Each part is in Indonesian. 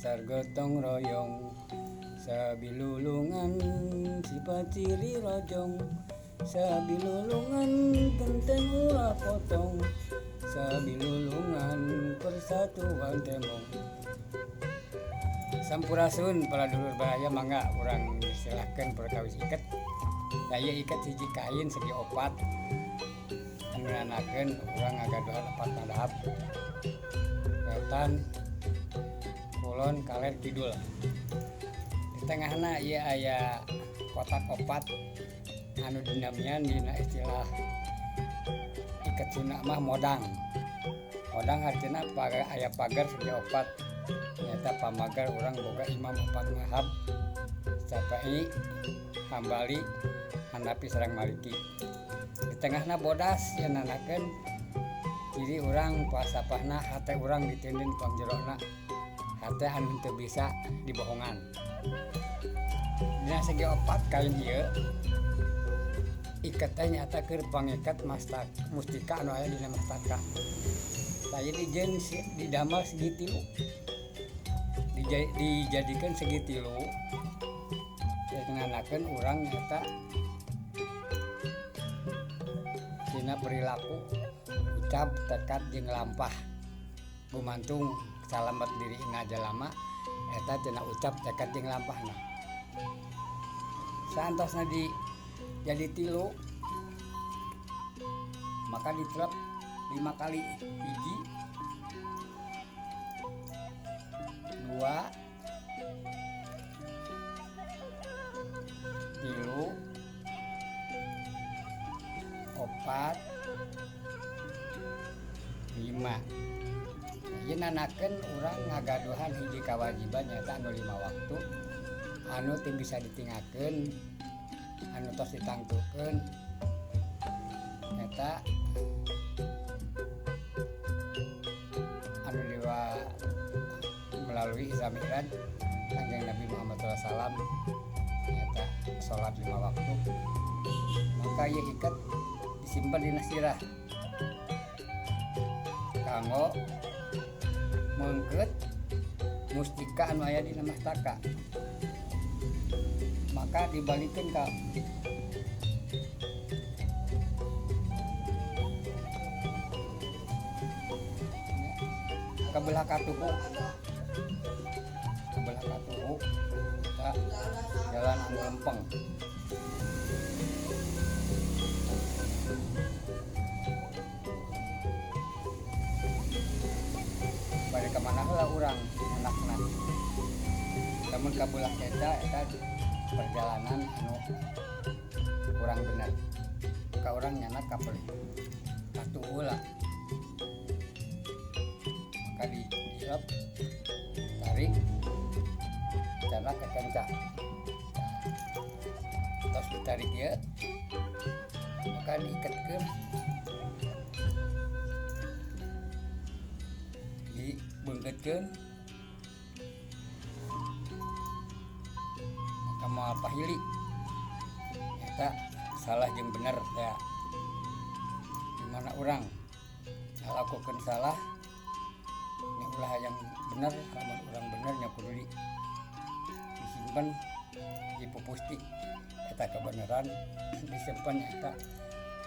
dasar gotong royong, sabilulungan sifat ciri rojong, sabilulungan genteng ulah potong, sabilulungan persatuan temong. Sampurasun para dulur bahaya mangga urang silahkan perkawis iket. Daya iket hiji kain segi opat. Ngeunanakeun urang ngagaduhan 4 madhab. Wetan, kulon, kaler, kidul. Di tengahna ieu aya kotak opat anu dinamian dina istilah iket Sunda mah modang. Modang artina aya pagar segi opat. Nyata pamagar orang boga imam 4 mazhab, Syafi'i, Hambali, Hanafi sareng Maliki. Di tengahna bodas yang nanakeun ciri orang pasapahna hate orang ditindin pangjerona, hate anu teu bisa dibohongan. Dina segi opat kain ieu iket teh nyata keur pangiket mustika anu aya dina mastaka. Tah ieu didamel segi tilu. Dijadikan segi tilu ngeunanakeun urang nyata dina perilaku ucap tekad jeung lampah gumantung salamet dirina jalama eta cenah ucap tekad jeung lampahna. Saantosna jadi tilu maka ditelep 5 kali, hiji 2 3 4 5. Ieu nanakeun urang ngagaduhan hiji kawajiban nyata anu 5 waktu anu teu bisa ditinggalkeun, anu tos ditangtukeun nyata anu melalui Isra Mi'raj Kanjeng Nabi Muhammad SAW nyata salat 5 waktu. Maka ieu iket disimpen dina sirah kanggo meungkeut mustika anu aya dina mastaka. Maka dibalikeun ka belah katuhu kita jalan anu lempeng. Bari ka mana heula urang anakna. Lamun ka belah eta perjalanan anu kurang bener. Ka urang nyana ka katuhu lah. Maka diirep tarik cara kekencang, terus ditarik ya maka diikatkeun dibeungkeutkeun maka moal pahili eta salah jeung bener ya dimana urang ngalakukeun salah nya ulah yang bener, lamun urang bener nya kudu disimpen di pupustik eta kebenaran disimpen eta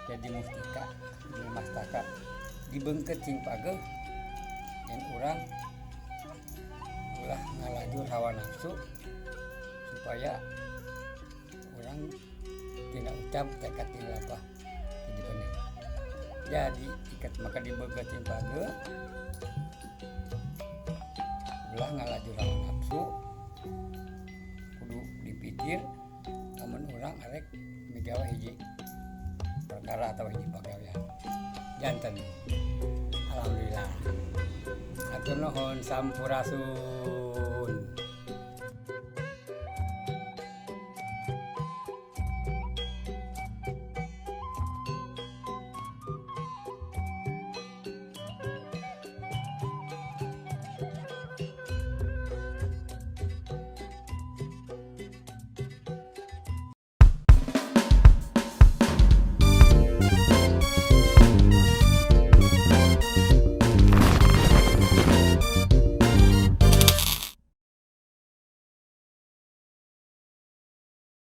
jadi mustika di mastaka dibeungkeut cing pageuh yen urang ulah ngalajur hawa nafsu supaya urang tina ucap tekad tina lampah jadi bener. Jadi ikat maka dibeungkeut cing pageuh ulah ngalajur hawa nafsu kudu dipikir lamun urang arek migawe hiji perkara atau hiji pagawean janten. Alhamdulillah. Atur nuhun sampurasun.